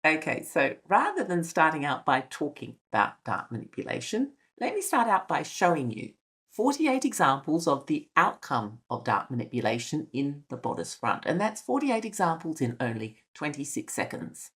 Okay, so rather than starting out by talking about dart manipulation, let me start out by showing you 48 examples of the outcome of dart manipulation in the bodice front. And that's 48 examples in only 26 seconds.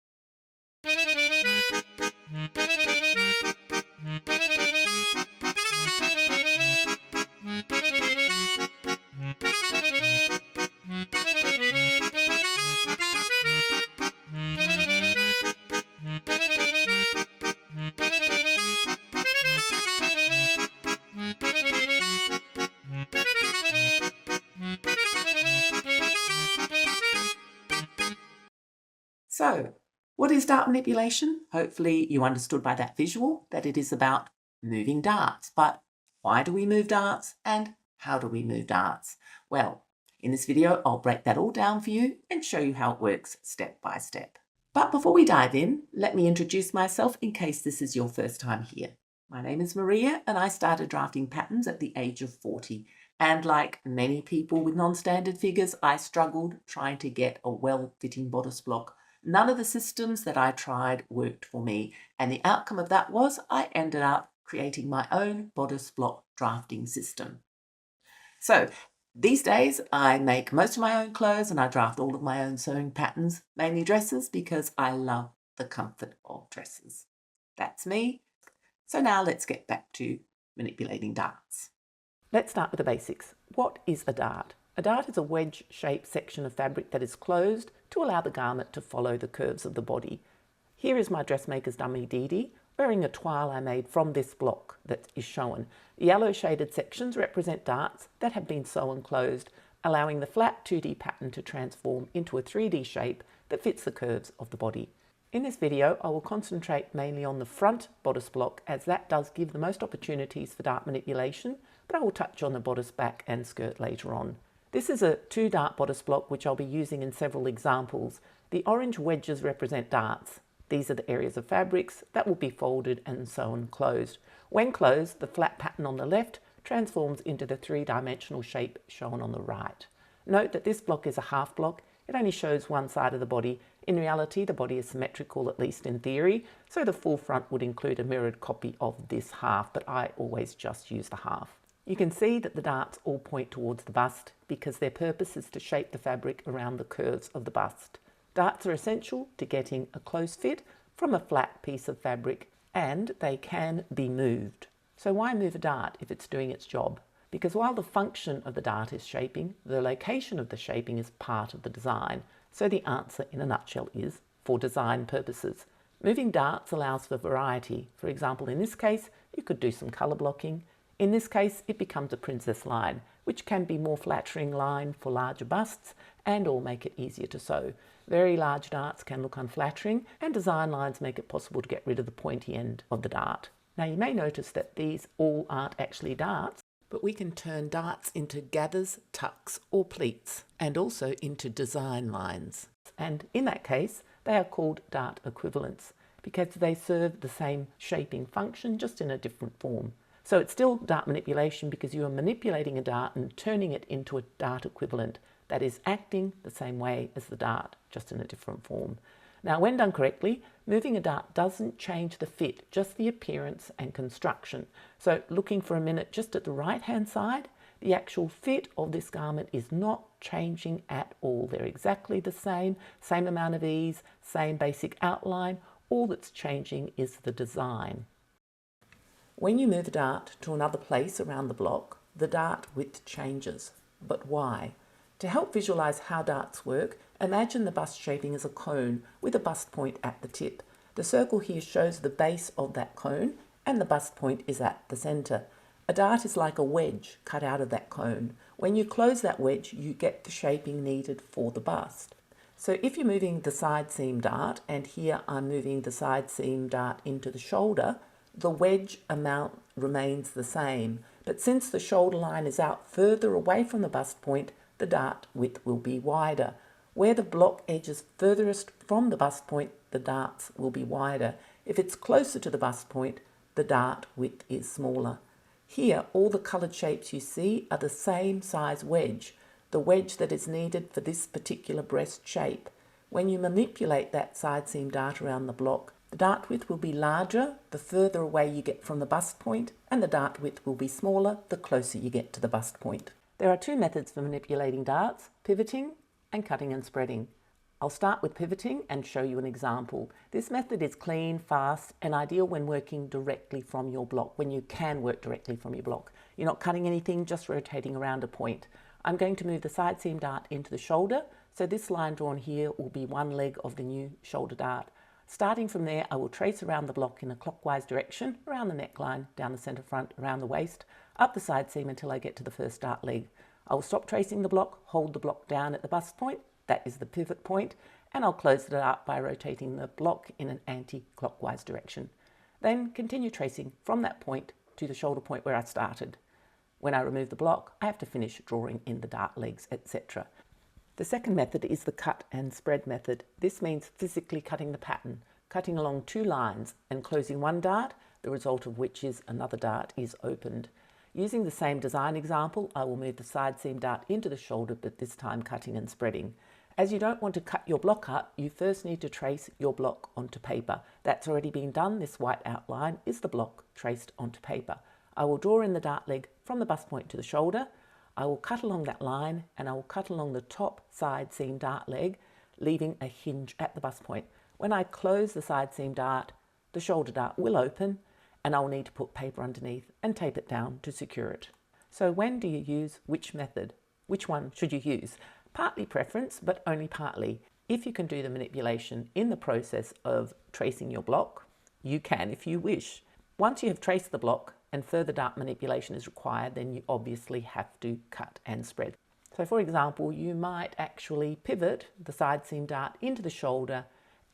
So, what is dart manipulation? Hopefully you understood by that visual that it is about moving darts. But why do we move darts and how do we move darts? Well, in this video, I'll break that all down for you and show you how it works step by step. But before we dive in, let me introduce myself in case this is your first time here. My name is Maria and I started drafting patterns at the age of 40. And like many people with non-standard figures, I struggled trying to get a well-fitting bodice block. None of the systems that I tried worked for me, and the outcome of that was I ended up creating my own bodice block drafting system. So these days I make most of my own clothes and I draft all of my own sewing patterns, mainly dresses, because I love the comfort of dresses. That's me. So now let's get back to manipulating darts. Let's start with the basics. What is a dart? A dart is a wedge-shaped section of fabric that is closed to allow the garment to follow the curves of the body. Here is my dressmaker's dummy Dee Dee, wearing a toile I made from this block that is shown. The yellow shaded sections represent darts that have been sewn closed, allowing the flat 2D pattern to transform into a 3D shape that fits the curves of the body. In this video, I will concentrate mainly on the front bodice block as that does give the most opportunities for dart manipulation, but I will touch on the bodice, back and skirt later on. This is a 2-dart bodice block which I'll be using in several examples. The orange wedges represent darts. These are the areas of fabrics that will be folded and sewn closed. When closed, the flat pattern on the left transforms into the 3-dimensional shape shown on the right. Note that this block is a half block. It only shows one side of the body. In reality, the body is symmetrical, at least in theory, so the full front would include a mirrored copy of this half, but I always just use the half. You can see that the darts all point towards the bust because their purpose is to shape the fabric around the curves of the bust. Darts are essential to getting a close fit from a flat piece of fabric, and they can be moved. So why move a dart if it's doing its job? Because while the function of the dart is shaping, the location of the shaping is part of the design. So the answer in a nutshell is for design purposes. Moving darts allows for variety. For example, in this case, you could do some color blocking. In this case, it becomes a princess line, which can be more flattering line for larger busts and or make it easier to sew. Very large darts can look unflattering, and design lines make it possible to get rid of the pointy end of the dart. Now you may notice that these all aren't actually darts, but we can turn darts into gathers, tucks or pleats, and also into design lines. And in that case, they are called dart equivalents because they serve the same shaping function, just in a different form. So it's still dart manipulation because you are manipulating a dart and turning it into a dart equivalent that is acting the same way as the dart, just in a different form. Now, when done correctly, moving a dart doesn't change the fit, just the appearance and construction. So looking for a minute just at the right-hand side, the actual fit of this garment is not changing at all. They're exactly the same amount of ease, same basic outline. All that's changing is the design. When you move a dart to another place around the block, the dart width changes. But why? To help visualize how darts work, imagine the bust shaping as a cone with a bust point at the tip. The circle here shows the base of that cone and the bust point is at the center. A dart is like a wedge cut out of that cone. When you close that wedge, you get the shaping needed for the bust. So if you're moving the side seam dart, and here I'm moving the side seam dart into the shoulder, the wedge amount remains the same, but since the shoulder line is out further away from the bust point, the dart width will be wider. Where the block edge is furthest from the bust point, the darts will be wider. If it's closer to the bust point, the dart width is smaller. Here, all the coloured shapes you see are the same size wedge, the wedge that is needed for this particular breast shape. When you manipulate that side seam dart around the block, the dart width will be larger the further away you get from the bust point, and the dart width will be smaller the closer you get to the bust point. There are two methods for manipulating darts: pivoting and cutting and spreading. I'll start with pivoting and show you an example. This method is clean, fast, and ideal when working directly from your block, when you can work directly from your block. You're not cutting anything, just rotating around a point. I'm going to move the side seam dart into the shoulder, so this line drawn here will be one leg of the new shoulder dart. Starting from there, I will trace around the block in a clockwise direction, around the neckline, down the centre front, around the waist, up the side seam until I get to the first dart leg. I will stop tracing the block, hold the block down at the bust point, that is the pivot point, and I'll close the dart by rotating the block in an anti-clockwise direction. Then continue tracing from that point to the shoulder point where I started. When I remove the block, I have to finish drawing in the dart legs, etc. The second method is the cut and spread method. This means physically cutting the pattern, cutting along two lines and closing one dart, the result of which is another dart is opened. Using the same design example, I will move the side seam dart into the shoulder, but this time cutting and spreading. As you don't want to cut your block up, you first need to trace your block onto paper. That's already been done. This white outline is the block traced onto paper. I will draw in the dart leg from the bust point to the shoulder. I will cut along that line, and I will cut along the top side seam dart leg, leaving a hinge at the bust point. When I close the side seam dart, the shoulder dart will open, and I'll need to put paper underneath and tape it down to secure it. So when do you use which method? Which one should you use? Partly preference, but only partly. If you can do the manipulation in the process of tracing your block, you can if you wish. Once you have traced the block and further dart manipulation is required, then you obviously have to cut and spread. So for example, you might actually pivot the side seam dart into the shoulder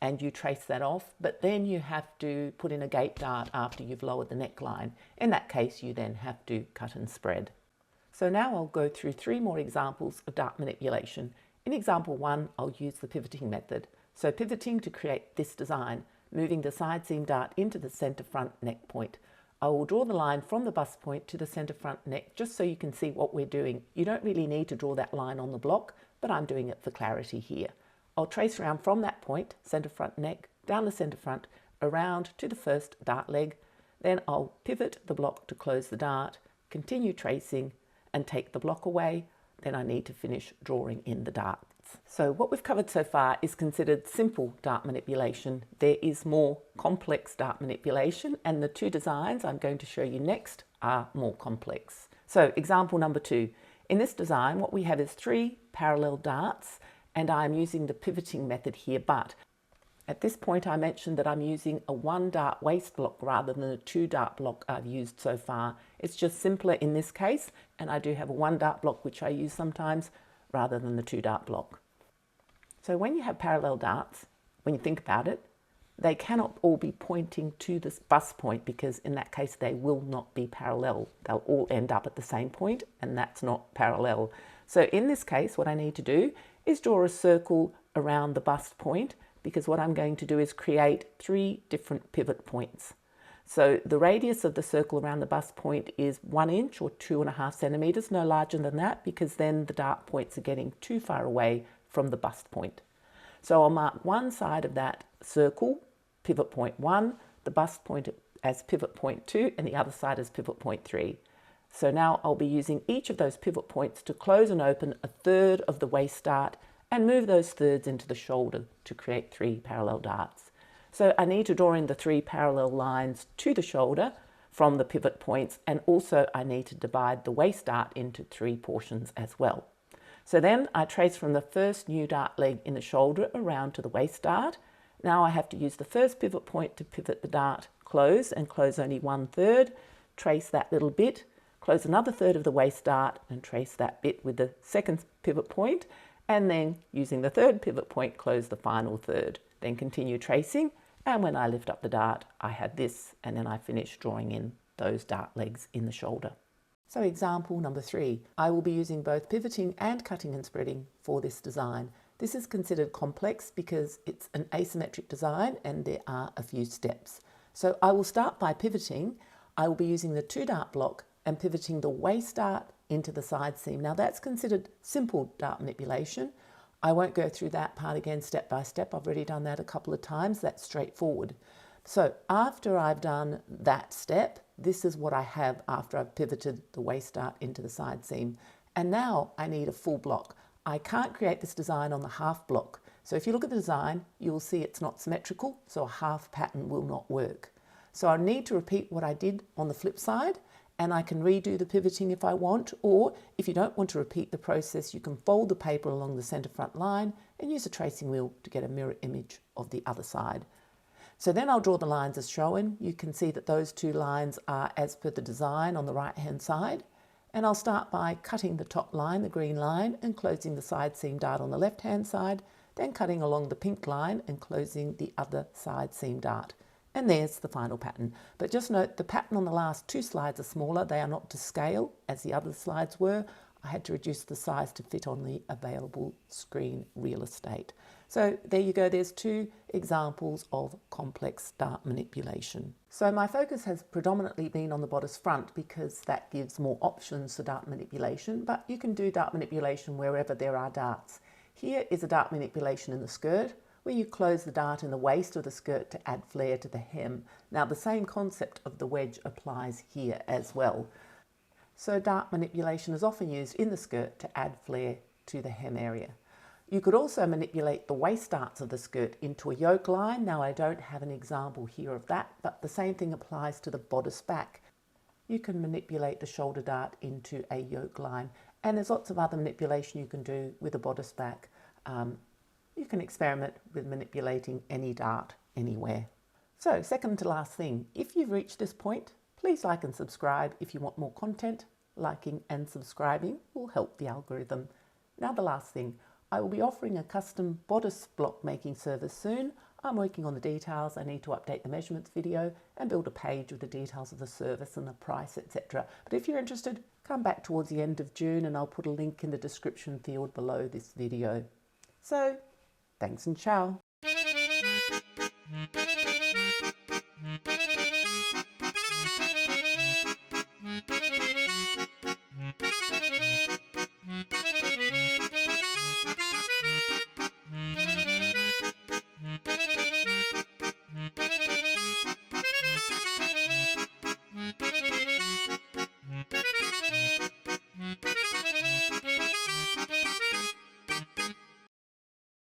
and you trace that off, but then you have to put in a gate dart after you've lowered the neckline. In that case, you then have to cut and spread. So now I'll go through three more examples of dart manipulation. In example 1, I'll use the pivoting method. So pivoting to create this design, moving the side seam dart into the centre front neck point. I will draw the line from the bust point to the centre front neck just so you can see what we're doing. You don't really need to draw that line on the block, but I'm doing it for clarity here. I'll trace around from that point, centre front neck, down the centre front, around to the first dart leg. Then I'll pivot the block to close the dart, continue tracing, and take the block away. Then I need to finish drawing in the darts. So what we've covered so far is considered simple dart manipulation. There is more complex dart manipulation, and the two designs I'm going to show you next are more complex. So example number 2. In this design, what we have is 3 parallel darts, and I'm using the pivoting method here, but at this point I mentioned that I'm using a 1 dart waist block rather than a 2 dart block I've used so far. It's just simpler in this case, and I do have a 1 dart block which I use sometimes rather than the 2 dart block. So when you have parallel darts, when you think about it, they cannot all be pointing to this bust point, because in that case they will not be parallel. They'll all end up at the same point, and that's not parallel. So in this case, what I need to do is draw a circle around the bust point, because what I'm going to do is create 3 different pivot points. So the radius of the circle around the bust point is 1 inch or 2.5 centimeters, no larger than that, because then the dart points are getting too far away from the bust point. So I'll mark one side of that circle, pivot point 1, the bust point as pivot point 2, and the other side as pivot point 3. So now I'll be using each of those pivot points to close and open a third of the waist dart and move those thirds into the shoulder to create 3 parallel darts. So I need to draw in the 3 parallel lines to the shoulder from the pivot points, and also I need to divide the waist dart into 3 portions as well. So then I trace from the first new dart leg in the shoulder around to the waist dart. Now I have to use the first pivot point to pivot the dart, close, and close only 1/3, trace that little bit, close another third of the waist dart and trace that bit with the second pivot point, and then using the third pivot point, close the final third. Then continue tracing, and when I lift up the dart, I have this, and then I finish drawing in those dart legs in the shoulder. So example number 3, I will be using both pivoting and cutting and spreading for this design. This is considered complex because it's an asymmetric design and there are a few steps. So I will start by pivoting. I will be using the 2 dart block and pivoting the waist dart into the side seam. Now that's considered simple dart manipulation. I won't go through that part again step by step. I've already done that a couple of times. That's straightforward. So after I've done that step, this is what I have after I've pivoted the waist dart into the side seam. And now I need a full block. I can't create this design on the half block. So if you look at the design, you'll see it's not symmetrical, so a half pattern will not work. So I need to repeat what I did on the flip side, and I can redo the pivoting if I want, or if you don't want to repeat the process, you can fold the paper along the center front line and use a tracing wheel to get a mirror image of the other side. So then I'll draw the lines as shown. You can see that those two lines are as per the design on the right hand side. And I'll start by cutting the top line, the green line, and closing the side seam dart on the left hand side, then cutting along the pink line and closing the other side seam dart. And there's the final pattern. But just note the pattern on the last two slides are smaller. They are not to scale as the other slides were. I had to reduce the size to fit on the available screen real estate. So there you go, there's two examples of complex dart manipulation. So my focus has predominantly been on the bodice front because that gives more options for dart manipulation, but you can do dart manipulation wherever there are darts. Here is a dart manipulation in the skirt, where you close the dart in the waist of the skirt to add flare to the hem. Now the same concept of the wedge applies here as well. So dart manipulation is often used in the skirt to add flare to the hem area. You could also manipulate the waist darts of the skirt into a yoke line. Now I don't have an example here of that, but the same thing applies to the bodice back. You can manipulate the shoulder dart into a yoke line, and there's lots of other manipulation you can do with a bodice back. You can experiment with manipulating any dart anywhere. So second to last thing, if you've reached this point, please like and subscribe if you want more content. Liking and subscribing will help the algorithm. Now the last thing, I will be offering a custom bodice block making service soon. I'm working on the details. I need to update the measurements video and build a page with the details of the service and the price, etc. But if you're interested, come back towards the end of June and I'll put a link in the description field below this video. So, thanks and ciao.